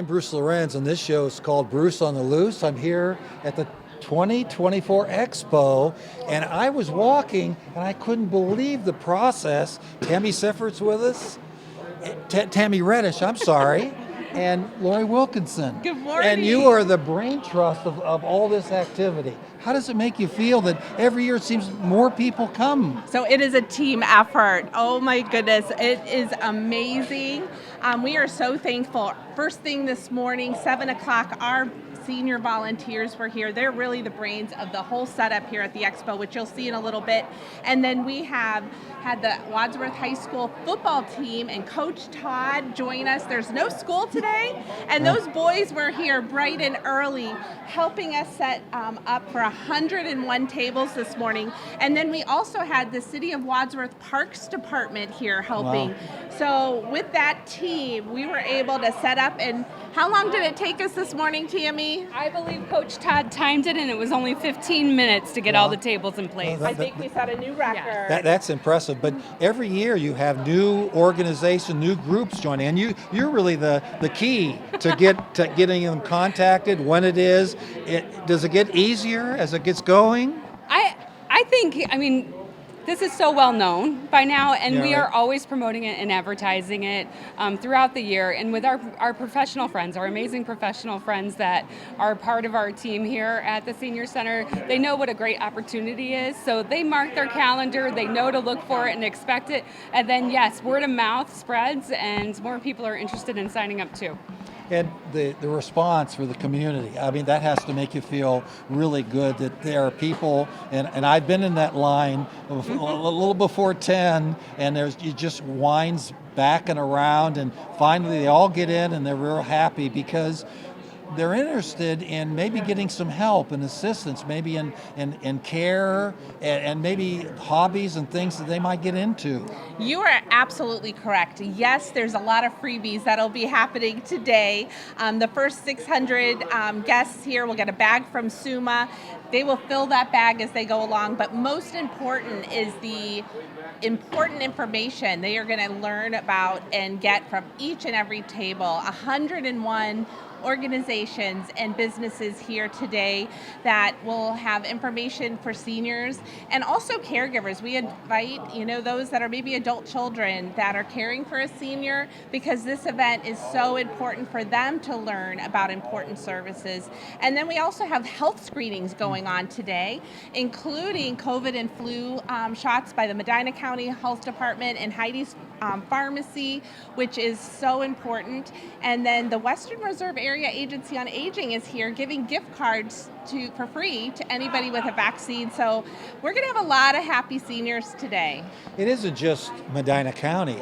I'm Bruce Lorincz, and this show is called Bruce on the Loose. I'm here at the 2024 Expo, and I was walking, and I couldn't believe the process. Tammy Seffert's with us. Tammy Reddish, I'm sorry. And Lori Wilkinson. Good morning. And you are the brain trust of all this activity. How does it make you feel that every year it seems more people come? So it is a team effort. Oh my goodness, it is amazing. We are so thankful. First thing this morning, 7 o'clock, our senior volunteers were here. They're really the brains of the whole setup here at the Expo, which you'll see in a little bit. And then we have had the Wadsworth High School football team and Coach Todd join us. There's no school today, and those boys were here bright and early, helping us set up for 101 tables this morning. And then we also had the City of Wadsworth Parks Department here helping. Wow. So with that team, we were able to set up. And how long did it take us this morning, Tammy? I believe Coach Todd timed it, and it was only 15 minutes to get all the tables in place. I think we set a new record. That's impressive. But every year you have new organizations, new groups joining, and you're really the key to getting them contacted when it is. Does it get easier as it gets going? I think, this is so well known by now, and Yeah, we right. are always promoting it and advertising it throughout the year. And with our professional friends, our amazing professional friends that are part of our team here at the Senior Center, they know what a great opportunity is. So they mark their calendar, they know to look for it and expect it. And then, yes, word of mouth spreads, and more people are interested in signing up too. And the response for the community, that has to make you feel really good that there are people, and I've been in that line a little before 10, and it just winds back and around, and finally they all get in and they're real happy because they're interested in maybe getting some help and assistance, maybe in care and maybe hobbies and things that they might get into. You are absolutely correct. Yes, there's a lot of freebies that'll be happening today. The first 600 guests here will get a bag from SUMA. They will fill that bag as they go along, but most important is the important information they are going to learn about and get from each and every table. 101 organizations and businesses here today that will have information for seniors and also caregivers. We invite, those that are maybe adult children that are caring for a senior, because this event is so important for them to learn about important services. And then we also have health screenings going on today, including COVID and flu shots by the Medina County Health Department and Heidi's Pharmacy, which is so important. And then the Western Reserve Area Agency on Aging is here giving gift cards for free to anybody with a vaccine. So we're going to have a lot of happy seniors today. It isn't just Medina County.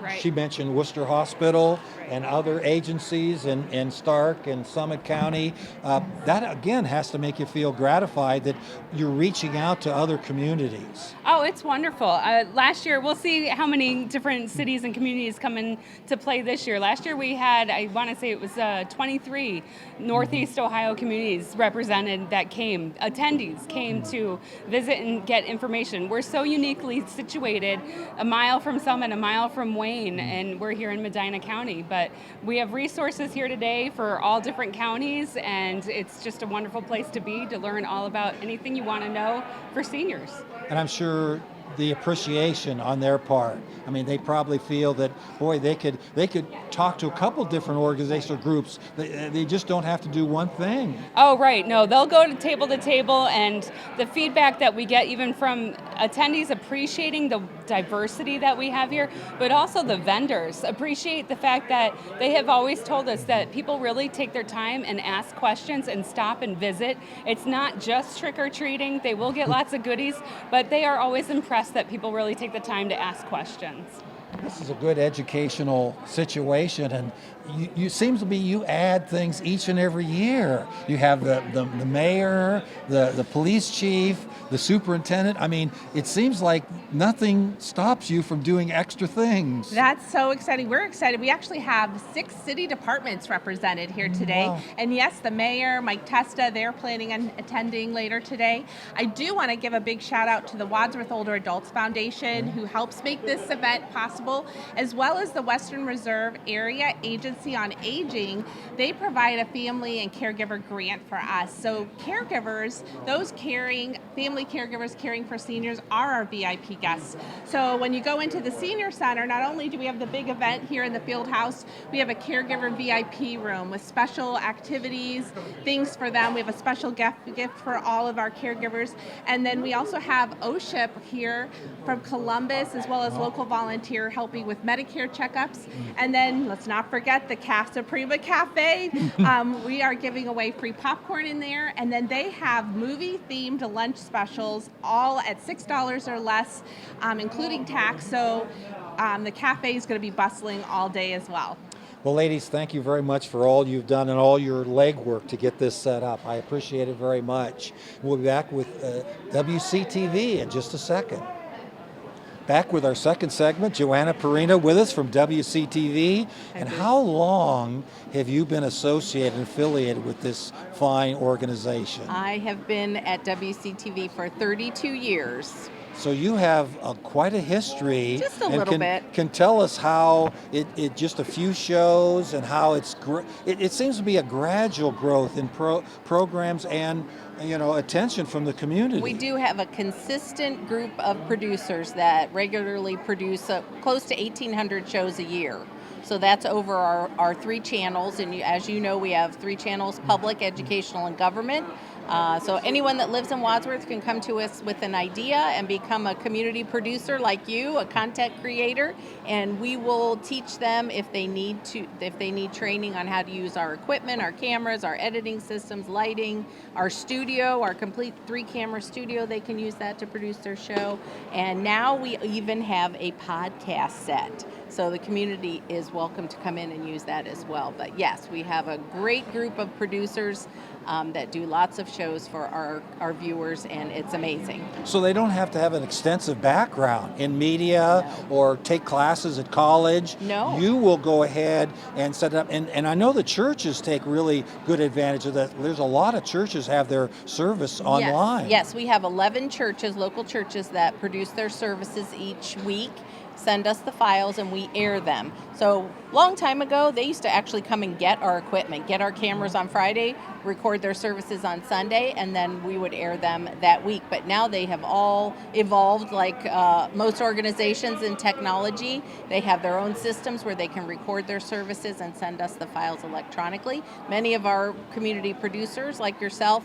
Right. She mentioned Worcester Hospital and other agencies and Stark and Summit County. That again has to make you feel gratified that you're reaching out to other communities. Oh, it's wonderful. Last year, we'll see how many different cities and communities come in to play this year. Last year we had, I want to say it was 23 Northeast Ohio communities represented that came. Attendees came to visit and get information. We're so uniquely situated, a mile from Summit, a mile from Wayne, and we're here in Medina County. But we have resources here today for all different counties, and it's just a wonderful place to be to learn all about anything you want to know for seniors. And I'm sure the appreciation on their part. They probably feel that, boy, they could talk to a couple different organizational groups. They just don't have to do one thing. Oh, right. No, they'll go to table, and the feedback that we get even from attendees appreciating the diversity that we have here, but also the vendors appreciate the fact that they have always told us that people really take their time and ask questions and stop and visit. It's not just trick-or-treating. They will get lots of goodies, but they are always impressed that people really take the time to ask questions. This is a good educational situation, and you seems to be you add things each and every year. You have the mayor, the police chief, the superintendent. It seems like nothing stops you from doing extra things. That's so exciting. We're excited. We actually have 6 city departments represented here today. Wow. And yes, the mayor, Mike Testa, they're planning on attending later today. I do want to give a big shout out to the Wadsworth Older Adults Foundation, who helps make this event possible possible, as well as the Western Reserve Area Agency on Aging. They provide a family and caregiver grant for us. So caregivers, those family caregivers caring for seniors are our VIP guests. So when you go into the senior center, not only do we have the big event here in the field house, we have a caregiver VIP room with special activities, things for them. We have a special gift for all of our caregivers. And then we also have OSHIP here from Columbus, as well as local volunteer helping with Medicare checkups. And then let's not forget the Soprema Cafe. We are giving away free popcorn in there. And then they have movie-themed lunch specials, all at $6 or less, including tax. So the cafe is going to be bustling all day as well. Well, ladies, thank you very much for all you've done and all your legwork to get this set up. I appreciate it very much. We'll be back with WCTV in just a second. Back with our second segment, Joanna Perina with us from WCTV. And how long have you been associated and affiliated with this fine organization? I have been at WCTV for 32 years. So you have quite a history. Just a little bit. Can tell us how it just a few shows and how it seems to be a gradual growth in programs and attention from the community. We do have a consistent group of producers that regularly produce close to 1,800 shows a year. So that's over our 3 channels, and as you know, we have 3 channels: public, educational, and government. So anyone that lives in Wadsworth can come to us with an idea and become a community producer like you, a content creator, and we will teach them if they need training on how to use our equipment, our cameras, our editing systems, lighting, our studio, our complete 3-camera studio. They can use that to produce their show. And now we even have a podcast set. So the community is welcome to come in and use that as well. But yes, we have a great group of producers that do lots of shows for our viewers, and it's amazing. So they don't have to have an extensive background in media or take classes at college. No. You will go ahead and set it up. And I know the churches take really good advantage of that. There's a lot of churches have their service online. Yes, we have 11 churches, local churches, that produce their services each week, send us the files, and we air them. So long time ago, they used to actually come and get our equipment, get our cameras on Friday, record their services on Sunday, and then we would air them that week. But now they have all evolved like most organizations in technology. They have their own systems where they can record their services and send us the files electronically. Many of our community producers, like yourself,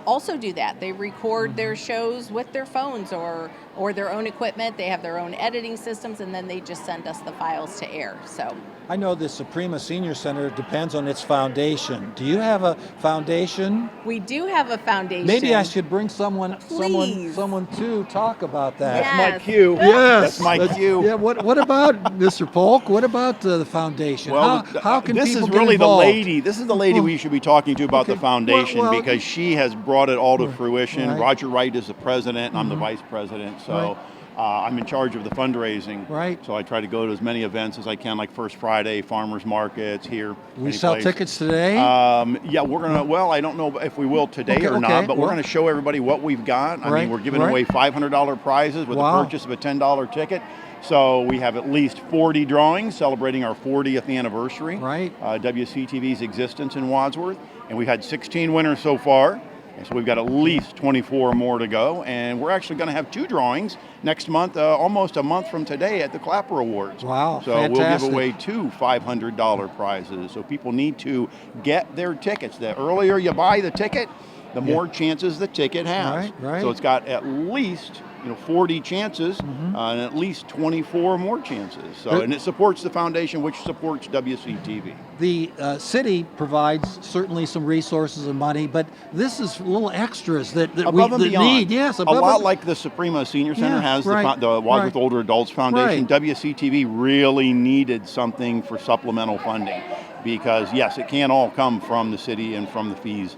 also do that. They record their shows with their phones or their own equipment. They have their own editing systems, and then they just send us the files to air. So I know the Soprema Senior Center depends on its foundation. Do you have a foundation? we do have a foundation. Maybe I should bring someone Please. to talk about that. Yes. My cue. Yes, That's my cue. Yeah. What about Mr. Polk? What about the foundation? Well, how can this people is really get the involved? lady. This is the lady we should be talking to about Okay. the foundation, Well, because she has brought it all to fruition. Right. Roger Wright is the president, and I'm the vice president. So I'm in charge of the fundraising. Right. So I try to go to as many events as I can, like First Friday, farmers markets here. We any sell place. tickets today. Yeah, we're gonna. Well, I don't know if we will today Okay, or not, okay, but well- we're gonna show everybody what we've got. I Right, mean, we're giving right. away $500 prizes with Wow. the purchase of a $10 ticket. So we have at least 40 drawings celebrating our 40th anniversary. Right. WCTV's existence in Wadsworth, and we've had 16 winners so far. And so we've got at least 24 more to go, and we're actually going to have 2 drawings next month, almost a month from today, at the Clapper Awards. Wow, So we'll fantastic. give away 2 $500 prizes. So people need to get their tickets. The earlier you buy the ticket, the more chances the ticket has. Right, right. So it's got at least 40 chances and at least 24 more chances. So, and it supports the foundation, which supports WCTV. The city provides certainly some resources and money, but this is little extras that Above and that beyond. need. Yes, a above lot and- like the Suprema Senior Center Yeah, has right, the Wadsworth right. Older Adults Foundation. Right. WCTV really needed something for supplemental funding, because yes, it can't all come from the city and from the fees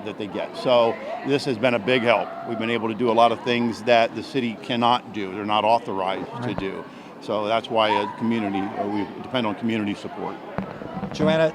that they get. So this has been a big help. We've been able to do a lot of things that the city cannot do. They're not authorized to do. So that's why we depend on community support. Joanna,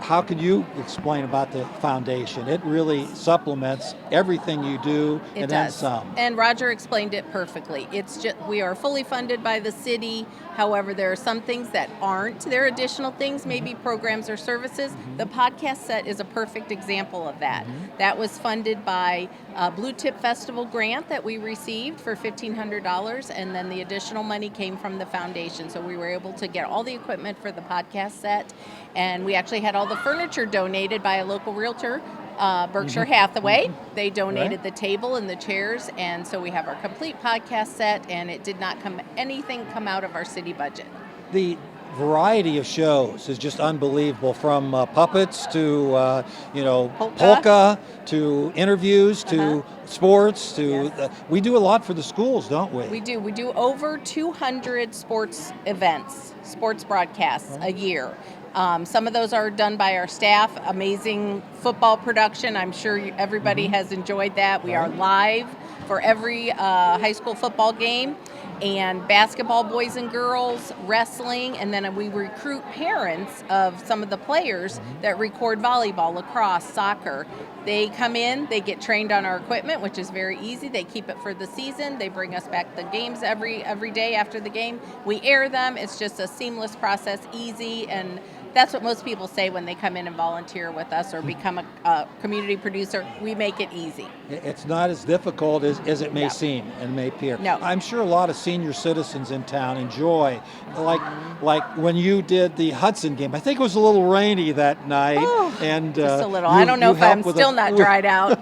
how can you explain about the foundation? It really supplements everything you do It and then does. some. And Roger explained it perfectly. It's just we are fully funded by the city. However, there are some things that aren't. There are additional things, maybe programs or services. The podcast set is a perfect example of that. That was funded by a Blue Tip Festival grant that we received for $1,500, and then the additional money came from the foundation. So we were able to get all the equipment for the podcast set, and we actually had all the furniture donated by a local realtor, Berkshire Hathaway. They donated the table and the chairs, and so we have our complete podcast set, and it did not anything come out of our city budget. The variety of shows is just unbelievable, from puppets to polka to interviews to sports to we do a lot for the schools, don't we? We do over 200 sports events, sports broadcasts a year. Some of those are done by our staff. Amazing football production. I'm sure everybody has enjoyed that. We are live for every high school football game, and basketball, boys and girls, wrestling, and then we recruit parents of some of the players that record volleyball, lacrosse, soccer. They come in, they get trained on our equipment, which is very easy. They keep it for the season. They bring us back the games every day after the game. We air them. It's just a seamless process, easy, and that's what most people say when they come in and volunteer with us or become a community producer. We make it easy. It's not as difficult as it may seem and may appear. No. I'm sure a lot of senior citizens in town enjoy, like when you did the Hudson game. I think it was a little rainy that night, and Just a little. I don't know if I'm still not dried out.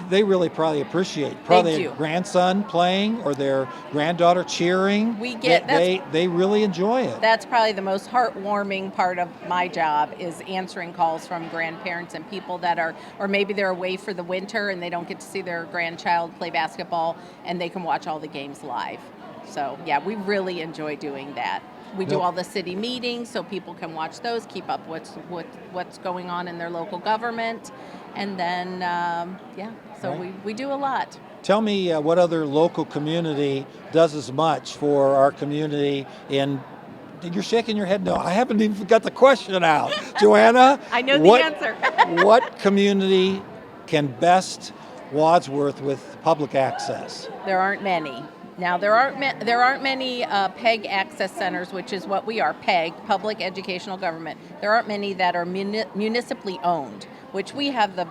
They really probably appreciate They do. their grandson playing or their granddaughter cheering. We get- they really enjoy it. That's probably the most heartwarming part of my job, is answering calls from grandparents and people that are, or maybe they're away for the winter and they don't get to see their grandchild play basketball, and they can watch all the games live. So yeah, we really enjoy doing that. We do all the city meetings so people can watch those, keep up what's going on in their local government, and then we do a lot. Tell me what other local community does as much for our community in. You're shaking your head. No, I haven't even got the question out. Joanna? I know the answer. What community can best Wadsworth with public access? There aren't many. Now, there aren't many PEG access centers, which is what we are, PEG, Public Educational Government. There aren't many that are municipally owned, which we have the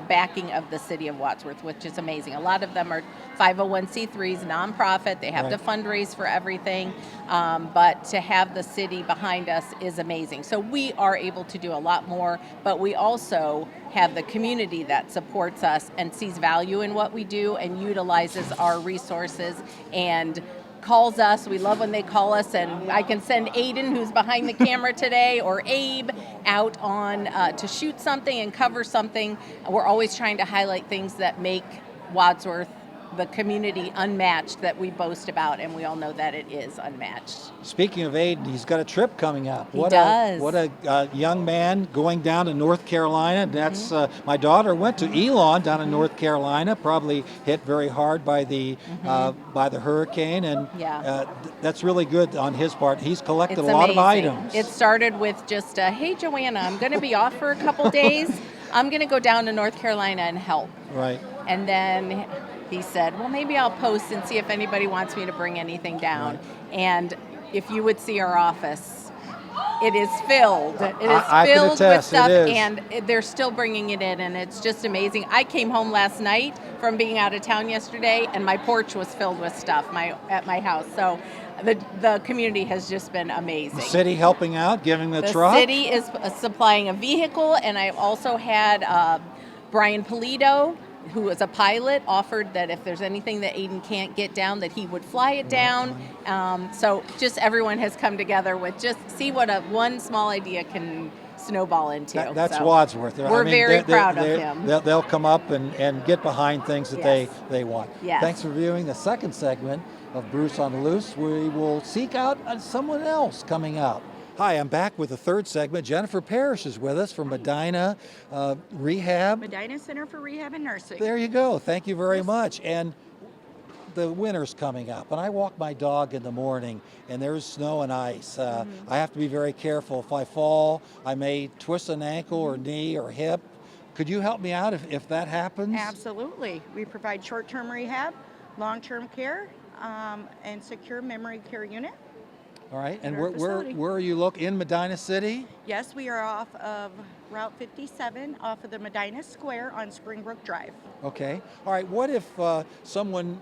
backing of the City of Wadsworth, which is amazing. A lot of them are 501c3s, nonprofit. They have to fundraise for everything, but to have the city behind us is amazing. So we are able to do a lot more, but we also have the community that supports us and sees value in what we do and utilizes our resources and calls us. We love when they call us, and I can send Aiden, who's behind the camera today, or Abe out on to shoot something and cover something. We're always trying to highlight things that make Wadsworth the community unmatched that we boast about, and we all know that it is unmatched. Speaking of Aiden, he's got a trip coming up. He does. What a young man going down to North Carolina. That's my daughter went to Elon down in North Carolina, probably hit very hard by the hurricane, and that's really good on his part. He's collected a lot of items. It started with just, hey, Joanna, I'm going to be off for a couple days. I'm going to go down to North Carolina and help. Right. And then he said, well, maybe I'll post and see if anybody wants me to bring anything down. Right. And if you would see our office, it is filled. It is filled with stuff, and they're still bringing it in, and it's just amazing. I came home last night from being out of town yesterday, and my porch was filled with stuff at my house. So the community has just been amazing. The city helping out, giving the truck? The city is supplying a vehicle, and I also had Brian Polito, who was a pilot, offered that if there's anything that Aiden can't get down, that he would fly it down. So just everyone has come together with just see what one small idea can snowball into. That's Wadsworth. We're very proud of him. They'll come up and get behind things that they want. Yes. Thanks for viewing the second segment of Bruce on the Loose. We will seek out someone else coming up. Hi, I'm back with the third segment. Jennifer Parrish is with us from Medina Rehab. Medina Center for Rehab and Nursing. There you go. Thank you very much. And the winter's coming up, and I walk my dog in the morning, and there's snow and ice. I have to be very careful. If I fall, I may twist an ankle or knee or hip. Could you help me out if that happens? Absolutely. We provide short-term rehab, long-term care, and secure memory care unit. All right. And at our facility. where are you located? In Medina City? Yes, we are off of Route 57, off of the Medina Square on Springbrook Drive. Okay. All right. What if someone,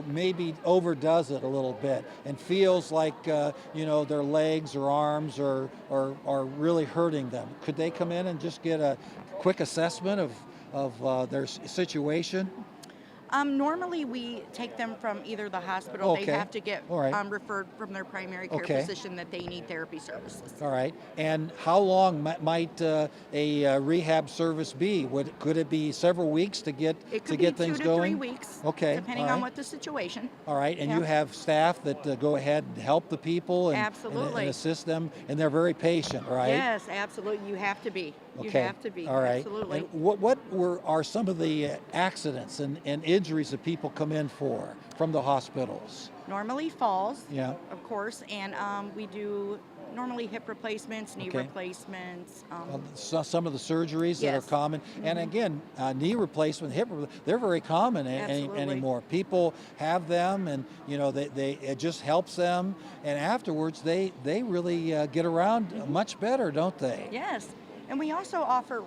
maybe overdoes it a little bit and feels like, their legs or arms are really hurting them? Could they come in and just get a quick assessment of their situation? Normally, we take them from either the hospital. Okay. They have to get All right. referred from their primary care Okay. physician that they need therapy services. All right. And how long might a rehab service be? Could it be several weeks to get It could get be things 2 to going? 3 weeks, Okay. depending all on right. what the situation. All right. And Yeah. you have staff that go ahead and help the people and Absolutely. and assist them, and they're very patient, right? Yes, absolutely. You have to be. You Okay. have to be. All right. Absolutely. And what are some of the accidents and injuries that people come in for from the hospitals? Normally falls, Yeah. of course, and we do normally hip replacements, knee Okay. replacements. Some of the surgeries that Yes. are common, and again, knee replacement, they're very common Absolutely. anymore. People have them, and it just helps them, and afterwards they really get around much better, don't they? Yes, and we also offer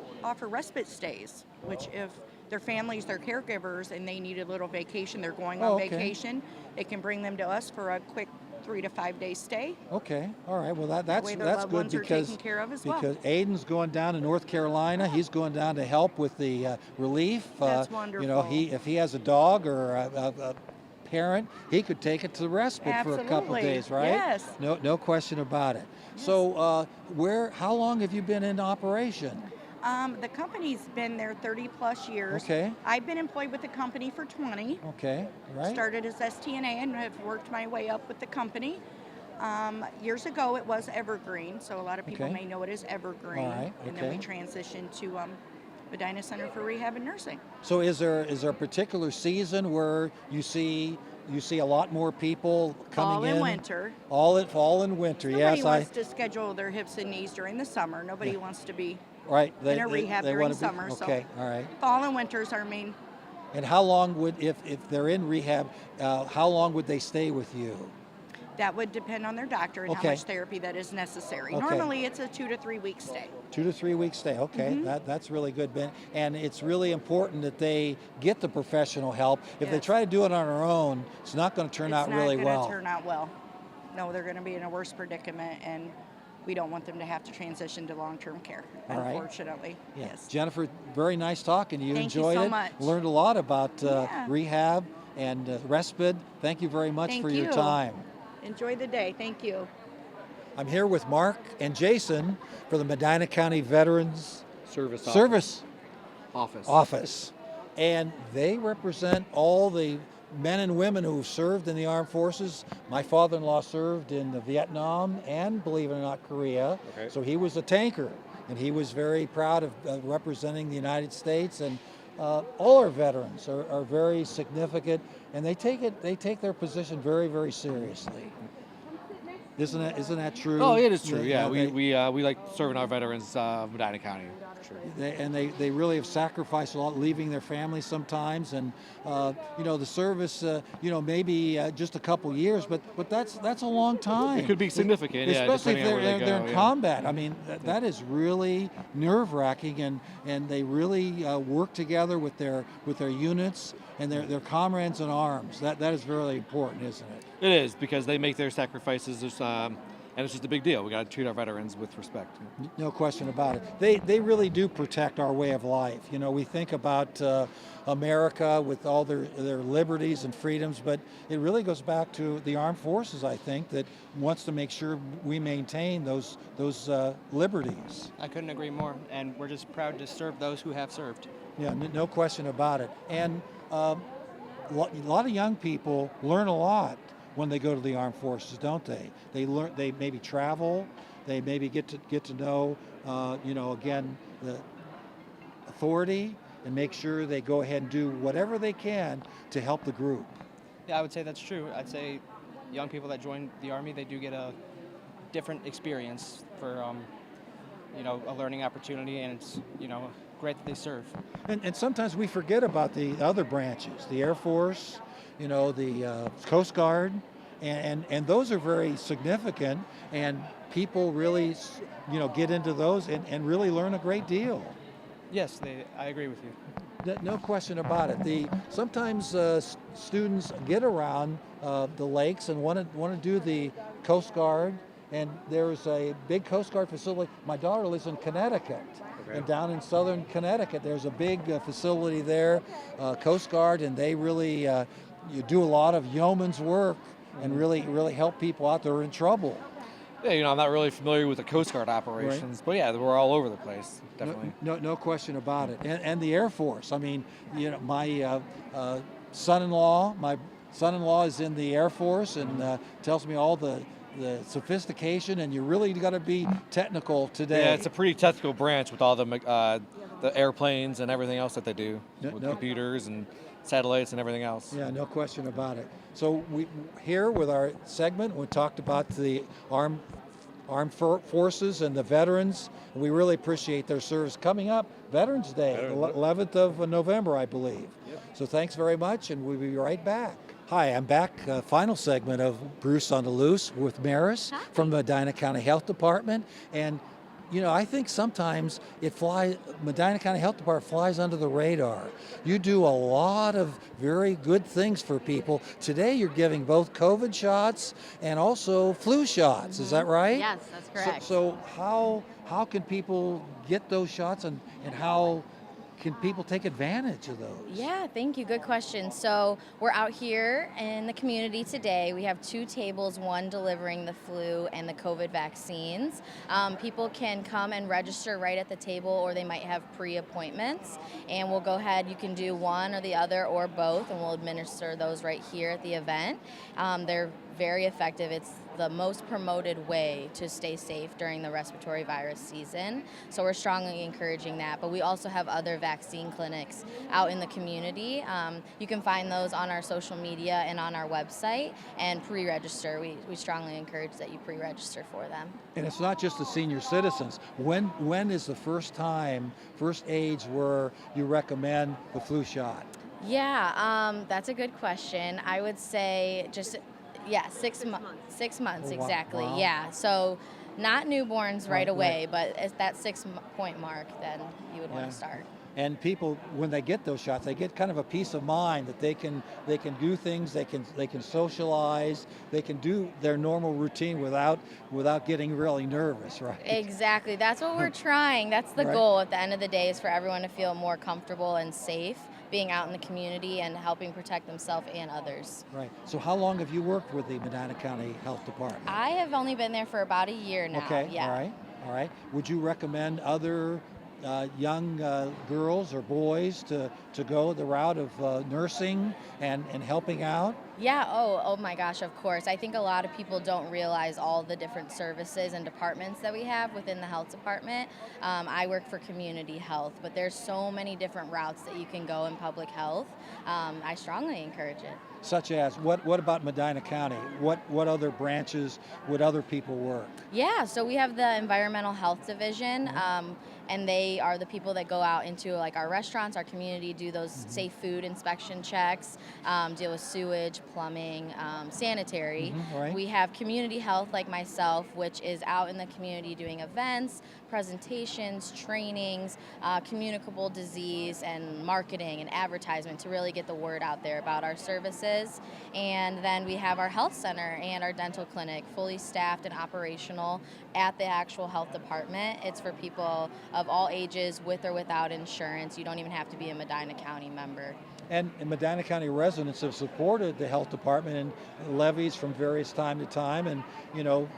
respite stays, which if their families, their caregivers, and they need a little vacation, they're going on Okay. vacation, they can bring them to us for a quick 3 to 5 day stay. Okay, all right. Well, that's way their that's loved good ones are because taken care of as well. because Aiden's going down to North Carolina. He's going down to help with the relief. That's wonderful. If he has a dog or a parent, he could take it to respite for a couple Absolutely. days, right? Yes. No question about it. So, how long have you been in operation? The company's been there 30 plus years. Okay. I've been employed with the company for 20. Okay, right. Started as STNA and have worked my way up with the company. Years ago, it was Evergreen, so a lot of people Okay. may know it as Evergreen. All right, And then we okay. transitioned to Medina Center for Rehab and Nursing. So is there a particular season where you see a lot more people coming Fall in? and winter. Fall and winter. Nobody Yes, wants to schedule their hips and knees during the summer. Nobody wants to be right. in a rehab during wanna be- summer. Okay, all right. So fall and winter is our main. And how long would, if they're in rehab, how long would they stay with you? That would depend on their doctor and Okay. how much therapy that is necessary. Okay. Normally, it's a 2 to 3 week stay. 2 to 3 weeks stay. Okay, that's really good, Ben. And it's really important that they get the professional help. If they Yes. try to do it on their own, it's not going to turn out really It's well. not going to turn out well. No, they're going to be in a worse predicament, and we don't want them to have to transition to long-term care, All right. unfortunately. Yeah. Yes. Very very nice talking to you. Thank you Enjoyed so it. much. Learned a lot about Yeah. rehab and respite. Thank you very much Thank for your you. time. Enjoy the day. Thank you. I'm here with Mark and Jason for the Medina County Veterans Service Office. And they represent all the men and women who've served in the armed forces. My father-in-law served in the Vietnam and, believe it or not, Korea. Okay. So he was a tanker, and he was very proud of representing the United States. And all our veterans are very significant, and they take their position very, very seriously. Isn't that true? Oh, it is true. Yeah, they- we like serving our veterans of Medina County. Sure. They really have sacrificed a lot, leaving their families sometimes, and the service, maybe just a couple years, but that's a long time. It could be significant, yeah, especially depending on if where they they're go, in yeah. combat. I mean, that is really nerve-wracking, and they really work together with their units and their comrades in arms. That is really important, isn't it? It is, because they make their sacrifices, and it's just a big deal. We got to treat our veterans with respect. No question about it. They really do protect our way of life. We think about America with all their liberties and freedoms, but it really goes back to the armed forces, I think, that wants to make sure we maintain those liberties. I couldn't agree more, and we're just proud to serve those who have served. Yeah, no question about it. And a lot of young people learn a lot when they go to the armed forces, don't they? They maybe travel, they maybe get to know, again, the authority, and make sure they go ahead and do whatever they can to help the group. Yeah, I would say that's true. I'd say young people that join the Army, they do get a different experience for, a learning opportunity, and it's, great that they serve. And sometimes we forget about the other branches, the Air Force, the Coast Guard, and those are very significant, and people really, get into those and really learn a great deal. Yes, I agree with you. No question about it. Sometimes students get around the lakes and want to do the Coast Guard, and there's a big Coast Guard facility. My daughter lives in Connecticut, and down in southern Connecticut, there's a big facility there, Coast Guard, and they really you do a lot of yeoman's work and really help people out that are in trouble. Yeah, I'm not really familiar with the Coast Guard operations, but yeah, we're all over the place, definitely. No question about it. And the Air Force. I mean, my son-in-law is in the Air Force and tells me all the sophistication, and you really got to be technical today. Yeah, it's a pretty technical branch with all the airplanes and everything else that they do, with computers and satellites and everything else. Yeah, no question about it. So we here with our segment, we talked about the armed forces and the veterans. We really appreciate their service. Coming up, Veterans Day, 11th of November, I believe. Yep. So thanks very much, and we'll be right back. Hi, I'm back. Final segment of Bruce on the Loose with Maris from the Medina County Health Department. And I think sometimes Medina County Health Department flies under the radar. You do a lot of very good things for people. Today you're giving both COVID shots and also flu shots. Is that right? Yes, that's correct. So how can people get those shots, and how can people take advantage of those? Yeah, thank you. Good question. So we're out here in the community today. We have 2 tables, one delivering the flu and the COVID vaccines. People can come and register right at the table, or they might have pre-appointments. And we'll go ahead, you can do one or the other or both, and we'll administer those right here at the event. They're very effective. It's the most promoted way to stay safe during the respiratory virus season. So we're strongly encouraging that. But we also have other vaccine clinics out in the community. You can find those on our social media and on our website, and pre-register. We strongly encourage that you pre-register for them. And it's not just the senior citizens. When is the first age where you recommend the flu shot? Yeah, that's a good question. I would say 6 months. 6 months, exactly. Wow. Yeah, so not newborns right away, but at that 6-point mark, then you would want to start. And people, when they get those shots, they get kind of a peace of mind that they can do things, they can socialize, they can do their normal routine without getting really nervous, right? Exactly. That's what we're trying. That's the goal at the end of the day, is for everyone to feel more comfortable and safe being out in the community and helping protect themselves and others. Right. So how long have you worked with the Medina County Health Department? I have only been there for about a year now. Okay. Yeah. All right. Would you recommend other young girls or boys to go the route of nursing and helping out? Yeah, oh my gosh, of course. I think a lot of people don't realize all the different services and departments that we have within the health department. I work for community health, but there's so many different routes that you can go in public health. I strongly encourage it. Such as, what about Medina County? What other branches would other people work? Yeah, so we have the environmental health division, and they are the people that go out into like our restaurants, our community, do those safe food inspection checks, deal with sewage, plumbing, sanitary. Right. We have community health like myself, which is out in the community doing events, presentations, trainings, communicable disease, and marketing and advertisement to really get the word out there about our services. And then we have our health center and our dental clinic, fully staffed and operational at the actual health department. It's for people of all ages, with or without insurance. You don't even have to be a Medina County member. And Medina County residents have supported the health department in levies from various time to time, and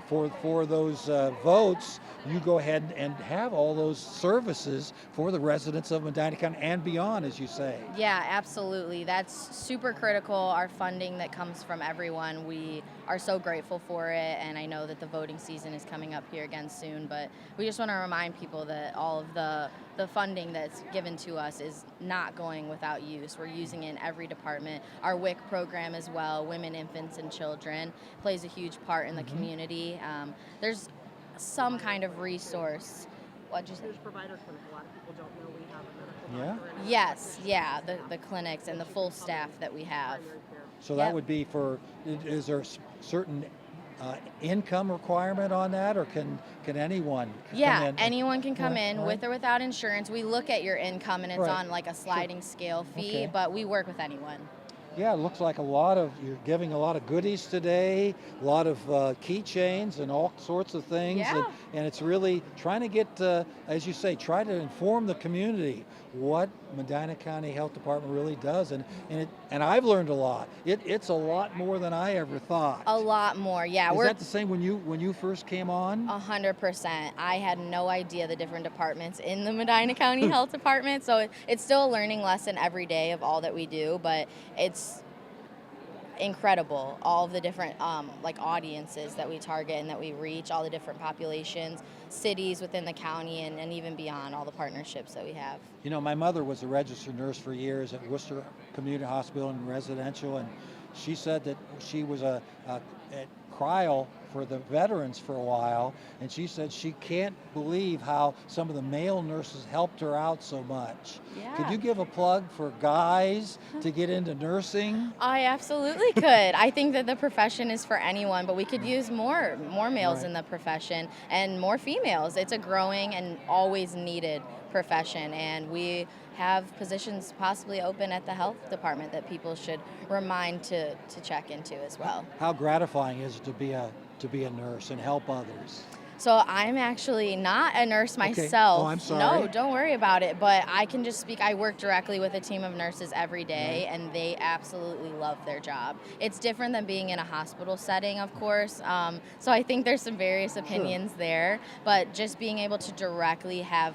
for those votes, you go ahead and have all those services for the residents of Medina County and beyond, as you say. Yeah, absolutely. That's super critical. Our funding that comes from everyone, we are so grateful for it, and I know that the voting season is coming up here again soon, but we just want to remind people that all of the funding that's given to us is not going without use. We're using it in every department. Our WIC program as well, Women, Infants, and Children, plays a huge part in the community. There's some kind of resource. What'd you say? There's provider clinic. A lot of people don't know we have a medical doctor. Yes, yeah, the clinics and the full staff that we have. So that would be for, is there certain income requirement on that, or can anyone come in? Anyone can come in Right. with or without insurance. We look at your income and it's Right. on like a sliding scale fee, Okay. but we work with anyone. Yeah, it looks like you're giving a lot of goodies today, a lot of keychains and all sorts of things. Yeah. And it's really trying to get, as you say, try to inform the community what Medina County Health Department really does. And I've learned a lot. It's a lot more than I ever thought. A lot more, yeah. Is that the same when you first came on? 100%. I had no idea the different departments in the Medina County Health Department, so it's still a learning lesson every day of all that we do, but it's incredible, all of the different like audiences that we target and that we reach, all the different populations, cities within the county, and even beyond, all the partnerships that we have. You know, my mother was a registered nurse for years at Worcester Community Hospital and residential, and she said that she was at Cryle for the veterans for a while, and she said she can't believe how some of the male nurses helped her out so much. Yeah. Could you give a plug for guys to get into nursing? I absolutely could. I think that the profession is for anyone, but we could use more males Right. in the profession and more females. It's a growing and always needed profession, and we have positions possibly open at the health department that people should remind to check into as well. How gratifying is it to be a nurse and help others? So I'm actually not a nurse Okay. myself. Oh, I'm sorry. No, don't worry about it. But I can just speak. I work directly with a team of nurses every day, and they absolutely love their job. It's different than being in a hospital setting, of course. So I think there's some various opinions there. But just being able to directly have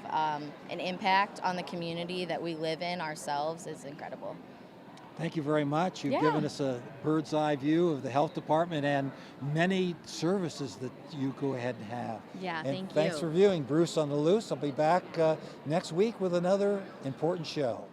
an impact on the community that we live in ourselves is incredible. Thank you very much. You've Yeah. given us a bird's eye view of the health department and many services that you go ahead and have. Yeah, And thank thanks you. for viewing Bruce on the Loose. I'll be back next week with another important show.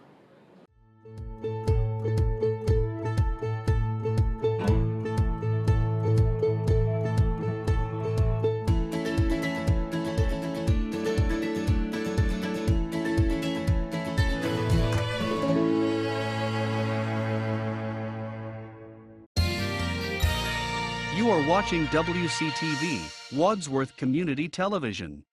You are watching WCTV, Wadsworth Community Television.